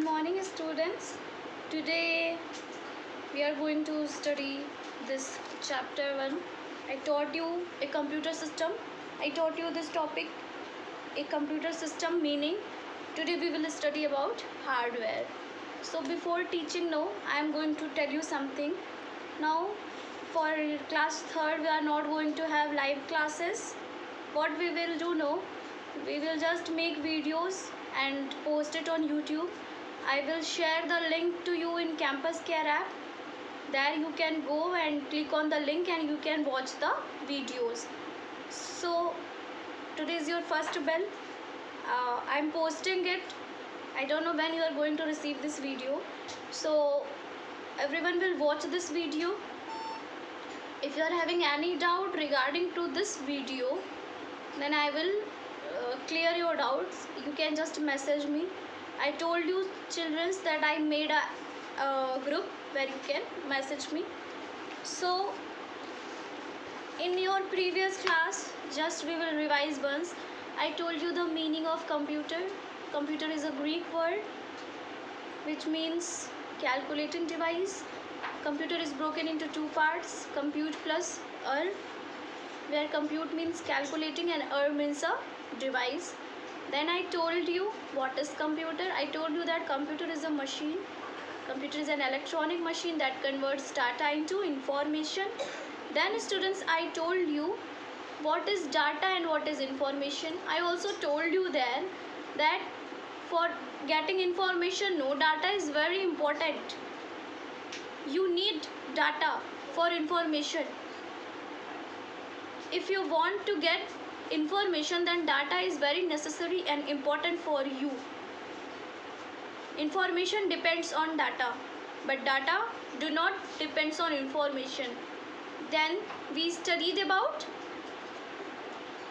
Good morning, students. Today we are going to study this chapter 1. I taught you a computer system. I taught you this topic, a computer system, meaning today we will study about hardware. So before teaching now, I am going to tell you something. Now for class 3rd we are not going to have live classes. What we will do now, we will just make videos and post it on YouTube. I will share the link to you in Campus Care app. There you can go and click on the link and you can watch the videos. So today is your first bell. I'm posting it. I don't know when you are going to receive this video. So everyone will watch this video. If you are having any doubt regarding to this video, then I will clear your doubts. You can just message me. I told you children that I made a group where you can message me. So in your previous class, just we will revise once. I told you the meaning of computer. Computer is a Greek word which means calculating device. Computer is broken into two parts, compute plus where compute means calculating and means a device. Then I told you what is computer. I told you that computer is a machine. Computer is an electronic machine that converts data into information. Then students, I told you what is data and what is information. I also told you there that for getting information, no, data is very important. You need data for information. If you want to get information, then data is very necessary and important for you. Information depends on data, but data do not depends on information. Then we studied about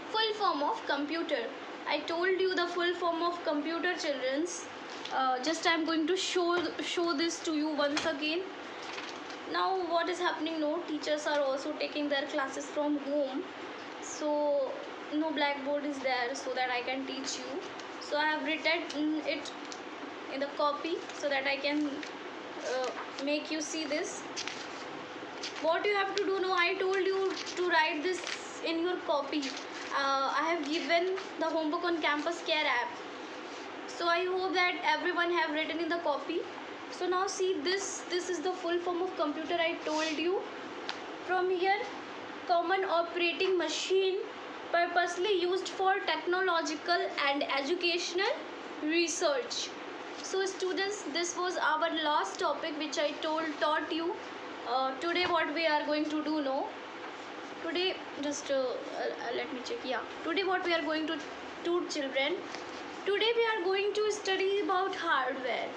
full form of computer. I told you the full form of computer, children's. Just I am going to show this to you once again. Now what is happening now, teachers are also taking their classes from home, so no blackboard is there so that I can teach you. So I have written it in the copy so that I can make you see this. What you have to do now, I told you to write this in your copy. I have given the homework on Campus Care app, so I hope that everyone have written in the copy. So now see this is the full form of computer. I told you from here, common operating machine purposely used for technological and educational research. So students, this was our last topic which I taught you. Today what we are going to do now, today just let me check. Yeah, today what we are going to do, children, today we are going to study about hardware.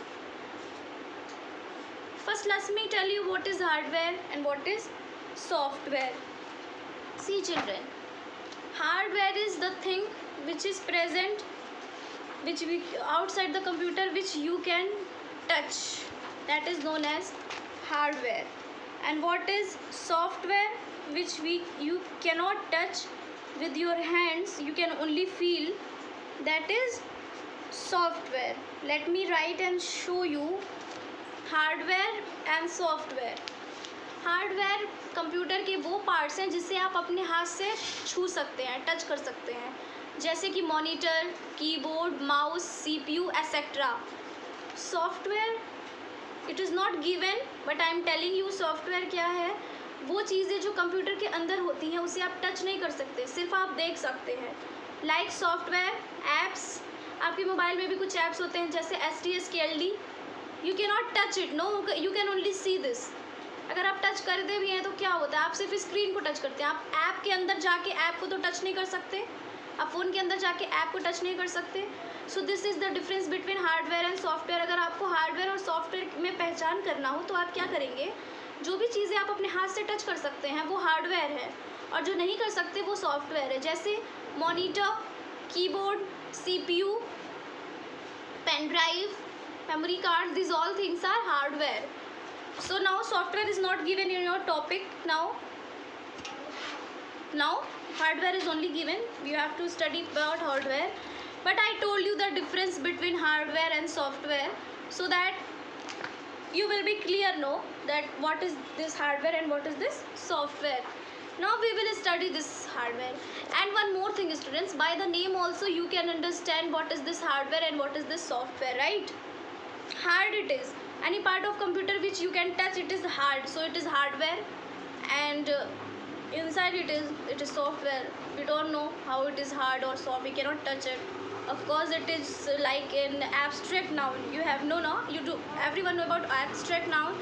First let me tell you what is hardware and what is software. See children, hardware is the thing which is present, which we outside the computer, which you can touch. That is known as hardware. And what is software, which you cannot touch with your hands, you can only feel. That is software. Let me write and show you hardware and software. Hardware computer के वो parts हैं जिसे आप अपने हाथ से छू सकते हैं, टच कर सकते हैं, जैसे कि monitor, keyboard, mouse, CPU etcetera. Software it is not given, but I am telling you software क्या है. वो चीज़ें जो कंप्यूटर के अंदर होती हैं उसे आप टच नहीं कर सकते, सिर्फ आप देख सकते हैं. लाइक सॉफ्टवेयर एप्स, आपके मोबाइल में भी कुछ ऐप्स होते हैं जैसे STSKLD. You can not touch it, no, you can only see this. अगर आप टच करते भी हैं तो क्या होता है, आप सिर्फ स्क्रीन को टच करते हैं. आप ऐप के अंदर जाके ऐप को तो टच नहीं कर सकते, आप फ़ोन के अंदर जाके ऐप को टच नहीं कर सकते. So this is the difference between hardware and software. अगर आपको हार्डवेयर और सॉफ्टवेयर में पहचान करना हो तो आप क्या करेंगे, जो भी चीज़ें आप अपने हाथ से टच कर सकते हैं वो हार्डवेयर है, और जो नहीं कर सकते वो सॉफ्टवेयर है. जैसे monitor, keyboard, CPU, pen drive, memory card, these all things are hardware. So now software is not given in your topic. Now hardware is only given. You have to study about hardware. But I told you the difference between hardware and software. so that you will be clear know that what is this hardware and what is this software. Now we will study this hardware. And one more thing students, by the name also you can understand what is this hardware and what is this software, right? Hard it is. Any part of computer which you can touch, it is hard. So it is hardware, and inside it is software. We don't know how it is hard or soft. We cannot touch it. Of course, it is like an abstract noun. You have no, you do. Everyone know about abstract noun.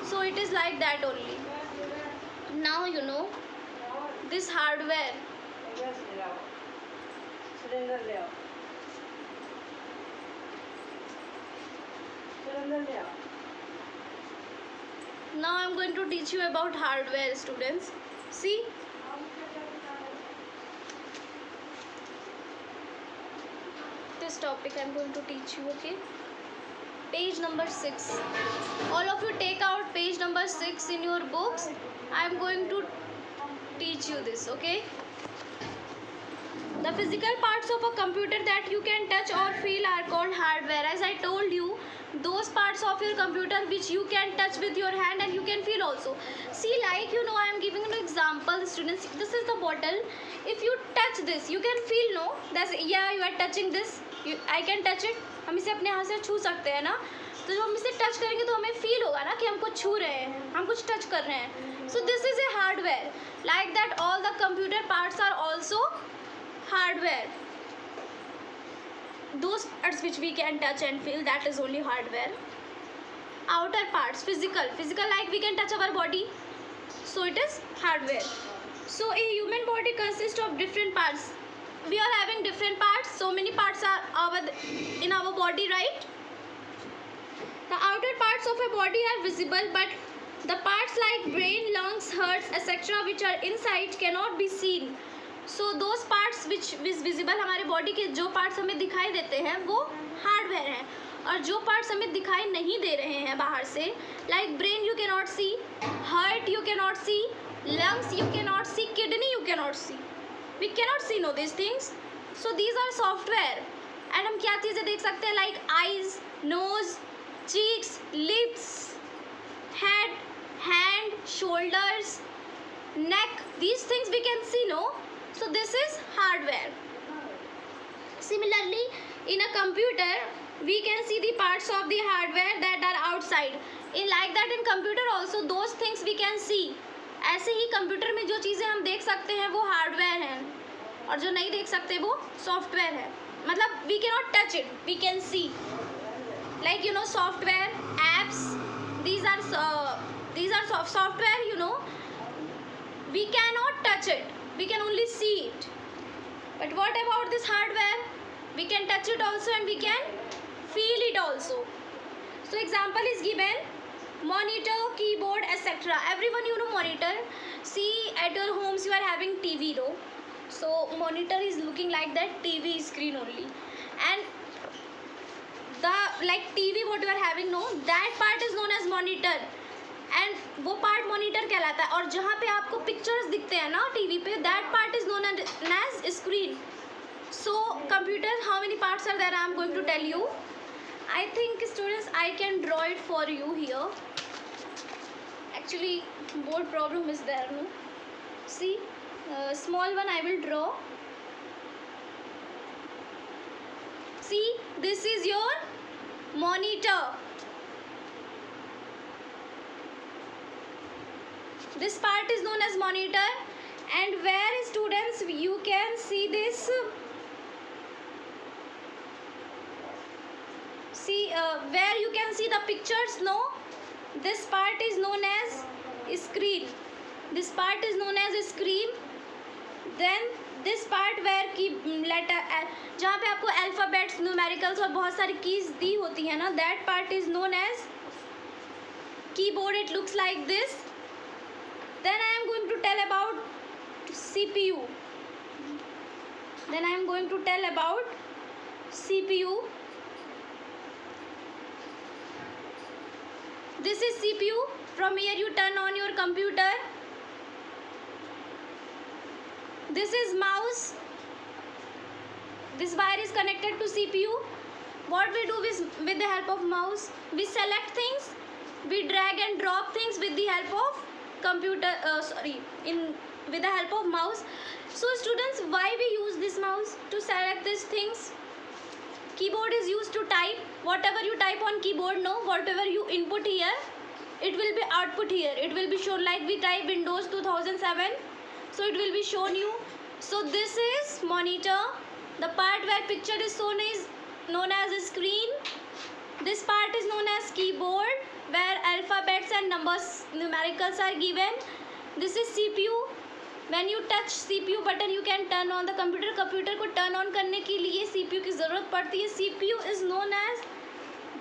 So it is like that only. Now you know this hardware. Now I am going to teach you about hardware, students. See, this topic I am going to teach you, okay? Page number 6. All of you take out page number 6 in your books. I am going to teach you this, okay? The physical parts of a computer that you can touch or feel are called hardware. As I told you, those parts of your computer which you can touch with your hand and you can feel also. See, like I am giving an example, students. This is the bottle. If you touch this, you can feel, no? That's, yeah, you are touching this. I can touch it. हम इसे अपने हाथ से छू सकते हैं ना. तो जब हम इसे टच करेंगे तो हमें फील होगा ना कि हम कुछ छू रहे हैं, हम कुछ टच कर रहे हैं. So this is a hardware. Like that, all the computer parts are also hardware. Those parts which we can touch and feel, that is only hardware. Outer parts, physical like we can touch our body, so it is hardware. So a human body consists of different parts. We are having different parts. So many parts are in our body, right? The outer parts of a body are visible, but the parts like brain, lungs, hearts, etc. which are inside cannot be seen. So those parts which is visible, हमारे body के जो parts हमें दिखाई देते हैं वो hardware हैं, और जो पार्ट्स हमें दिखाई नहीं दे रहे हैं बाहर से, like brain you can not see, heart you can not see, lungs you can not see, kidney you can not see, we can not see no this things. So these are software. And हम क्या चीज़ें देख सकते हैं, like eyes, nose, cheeks, lips, head, hand, shoulders, neck, these things we can see, no? So this is hardware. Similarly, in a computer we can see the parts of the hardware that are outside. In like that, in computer also those things we can see. ऐसे ही computer में जो चीज़ें हम देख सकते हैं वो hardware हैं, और जो नहीं देख सकते वो सॉफ्टवेयर है. मतलब we cannot touch it, we can see. Like software, apps, these are software, we cannot touch it, we can only see it. But what about this hardware? We can touch it also and we can feel it also. So example is given, monitor, keyboard, etc. Everyone monitor. See, at your homes you are having TV, no? So monitor is looking like that TV screen only, and the like TV what you are having, no, that part is known as monitor, and वो part monitor कहलाता है. और जहाँ पे आपको pictures दिखते हैं ना टीवी पे, that part is known as screen. So computer, how many parts are there, I am going to tell you. I think students I can draw it for you here. Actually board problem is there, no. See, small one I will draw. See, this is your monitor. This part is known as monitor, and where students you can see this. See, where you can see the pictures, no? This part is known as screen. This part is known as screen. Then this part where की letter, जहाँ पे आपको alphabets, numericals और बहुत सारी keys दी होती है ना, that part is known as keyboard. It looks like this. Then I am going to tell about CPU. This is CPU. From here you turn on your computer. This is mouse. This wire is connected to CPU. What we do is with the help of mouse, we select things, we drag and drop things with the help of computer, with the help of mouse. So students, why we use this mouse? To select these things. Keyboard is used to type. Whatever you type on keyboard, no, whatever you input here, it will be output here. It will be shown, like we type Windows 2007, so it will be shown you. So this is monitor. The part where picture is shown is known as a screen. This part is known as keyboard, where alphabets and numbers, numericals are given. This is CPU. When you touch CPU button, you can turn on the computer. Computer को turn on करने के लिए CPU की ज़रूरत पड़ती है. CPU is known as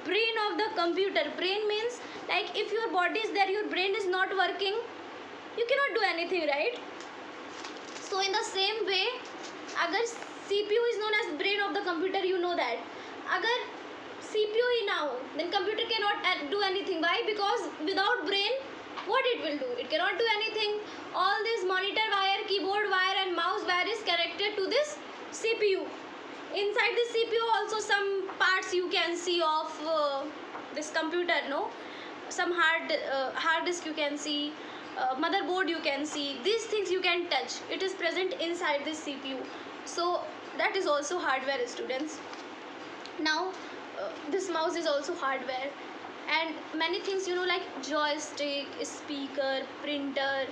brain of the computer. Brain means like if your body is there, your brain is not working, you cannot do anything, right? So in the same way, अगर CPU is known as brain of the computer, you know that. अगर CPU ही ना हो, then computer cannot do anything. Why? Because without brain, what it will do? It cannot do anything. All this monitor wire, keyboard wire and mouse wire is connected to this CPU. Inside this CPU also some parts you can see of this computer, no? Some hard disk you can see, motherboard you can see. These things you can touch. It is present inside this CPU. So that is also hardware, students. Now this mouse is also hardware, and many things, you know, like joystick, speaker, printer,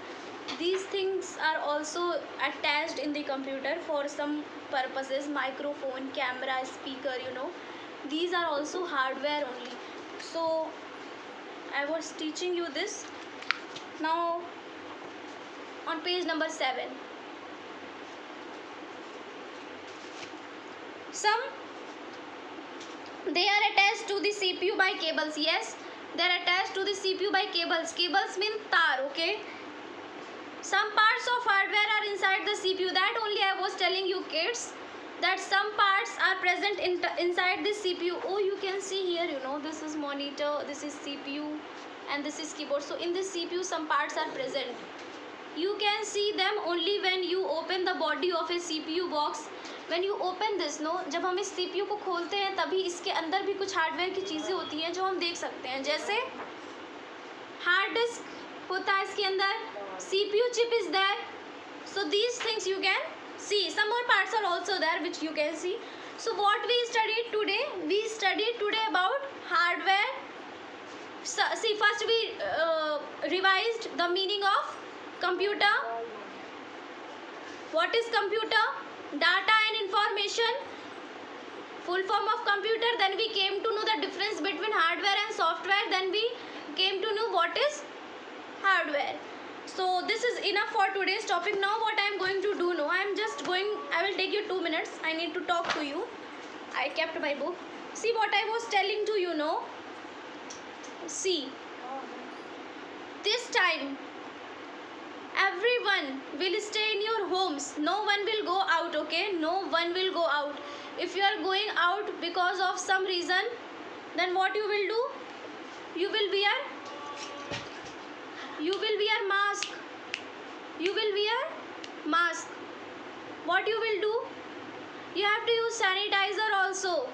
these things are also attached in the computer for some purposes. Microphone, camera, speaker, you know, these are also hardware only. So I was teaching you this. Now on page number 7, they are attached to the CPU by cables. Yes, they are attached to the CPU by cables. Cables mean tar, okay? Some parts of hardware are inside the CPU. That only I was telling you, kids, that some parts are present inside this CPU. Oh, you can see here, you know, this is monitor, this is CPU, and this is keyboard. So in this CPU, some parts are present. You can see them only when you open the body of a CPU box. When you open this, no, जब हम इस CPU को खोलते हैं तभी इसके अंदर भी कुछ हार्डवेयर की चीज़ें होती हैं जो हम देख सकते हैं. जैसे हार्ड डिस्क होता है इसके अंदर, CPU chip is there. So these things you can see. Some more parts are also there which you can see. So what we studied today? We studied today about hardware. So, see, first we revised the meaning of computer. What is computer? Data and information. Full form of computer. Then we came to know the difference between hardware and software. Then we came to know what is hardware. So this is enough for today's topic. Now what I am going to do, no, I will take you 2 minutes. I need to talk to you. I kept my book. See what I was telling to you, no? See, this time everyone will stay in your homes. No one will go out, okay? No one will go out. If you are going out because of some reason, then what you will do? You will wear mask. You will wear mask. What you will do? You have to use sanitizer also.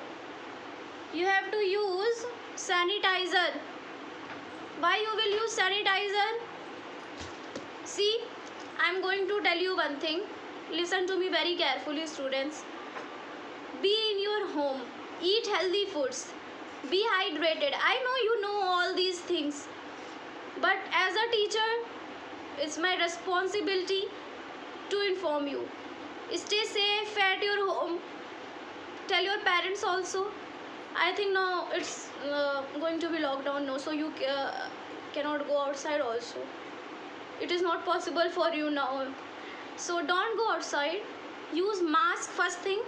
You have to use sanitizer. Why you will use sanitizer? See, I am going to tell you one thing. Listen to me very carefully, students. Be in your home. Eat healthy foods. Be hydrated. I know you know all these things. But as a teacher, it's my responsibility to inform you. Stay safe at your home. Tell your parents also. I think now it's going to be lockdown now, so you cannot go outside also. It is not possible for you now. So don't go outside. Use mask first thing.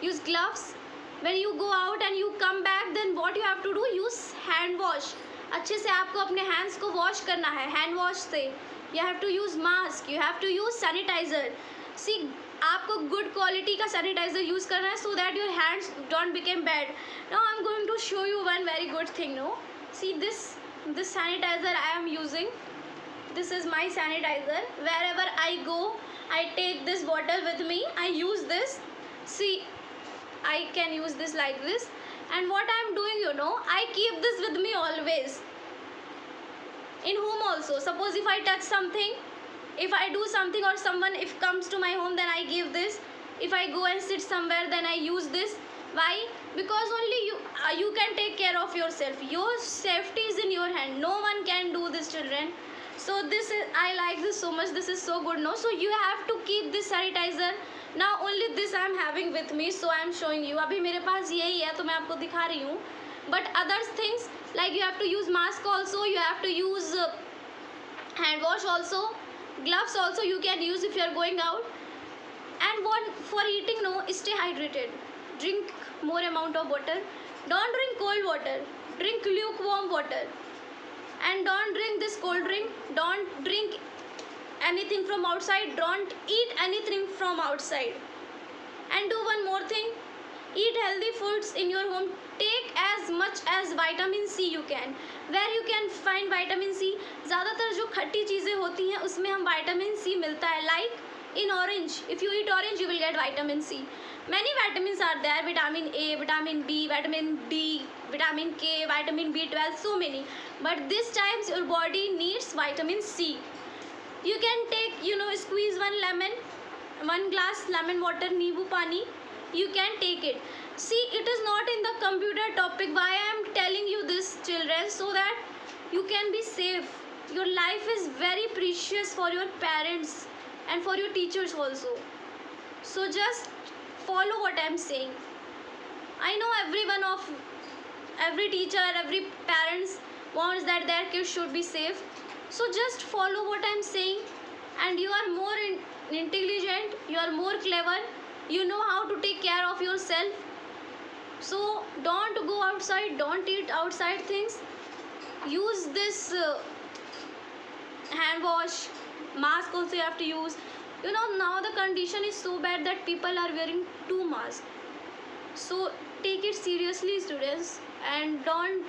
Use gloves. When you go out and you come back, then what you have to do? Use hand wash. अच्छे से आपको अपने hands को wash करना है hand wash से. You have to use mask. You have to use sanitizer. See, आपको good quality का sanitizer use करना है so that your hands don't become bad. Now I'm going to show you one very good thing. No, see this sanitizer I am using. This is my sanitizer. Wherever I go, I take this bottle with me. I use this. See, I can use this like this. And what I am doing, I keep this with me always. In home also, suppose if I touch something, if I do something, or someone if comes to my home, then I give this. If I go and sit somewhere, then I use this. Why? Because only you can take care of yourself. Your safety is in your hand. No one can do this, children. So this is, I like this so much. This is so good, no? So you have to keep this sanitizer. Now only this I am having with me, so I am showing you. अभी मेरे पास यही है, तो मैं आपको दिखा रही हूँ. But other things like you have to use mask also. You have to use hand wash also. Gloves also you can use if you are going out. And one for eating, no, stay hydrated. Drink more amount of water. Don't drink cold water. Drink lukewarm water. And don't drink this cold drink. Don't drink anything from outside. Don't eat anything from outside. And do one more thing. Eat healthy foods in your home. Take as much as vitamin C you can. Where you can find vitamin C? ज़्यादातर जो खट्टी चीज़ें होती हैं उसमें हम vitamin C मिलता है. Like in orange. If you eat orange, you will get vitamin C. Many vitamins are there. Vitamin A, vitamin B, vitamin D, vitamin K, vitamin B12. So many. But this times your body needs vitamin C. You can take, squeeze one lemon, 1 glass lemon water, नींबू पानी. You can take it. See, it is not in the computer topic. Why I am telling you this, children? So that you can be safe. Your life is very precious for your parents and for your teachers also. So just follow what I am saying. I know every teacher, every parents wants that their kids should be safe. So just follow what I am saying, and you are more intelligent, you are more clever, you know how to take care of yourself. So don't go outside, don't eat outside things. Use this hand wash, mask also you have to use. Now the condition is so bad that people are wearing 2 masks. So take it seriously, students, and don't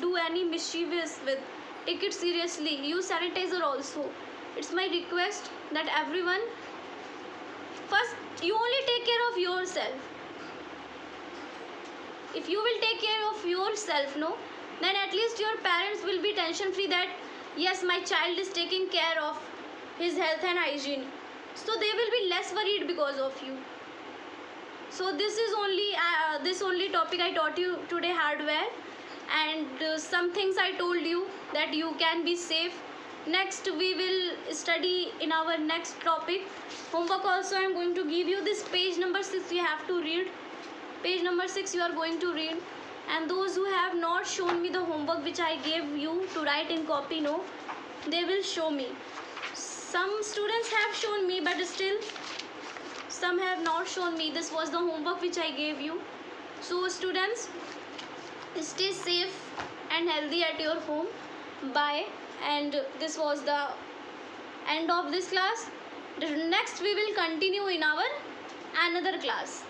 do any mischievous with. Take it seriously. Use sanitizer also. It's my request that everyone, first you only take care of yourself. If you will take care of yourself, no, then at least your parents will be tension free that yes, my child is taking care of his health and hygiene. So they will be less worried because of you. So this is only topic I taught you today, hardware, and some things I told you that you can be safe. Next we will study in our next topic. Homework also I am going to give you. This page number 6 you have to read. Page number 6 you are going to read. And those who have not shown me the homework which I gave you to write in copy, no, they will show me. Some students have shown me, but still some have not shown me. This was the homework which I gave you. So students, stay safe and healthy at your home. Bye. And this was the end of this class. Next we will continue in our another class.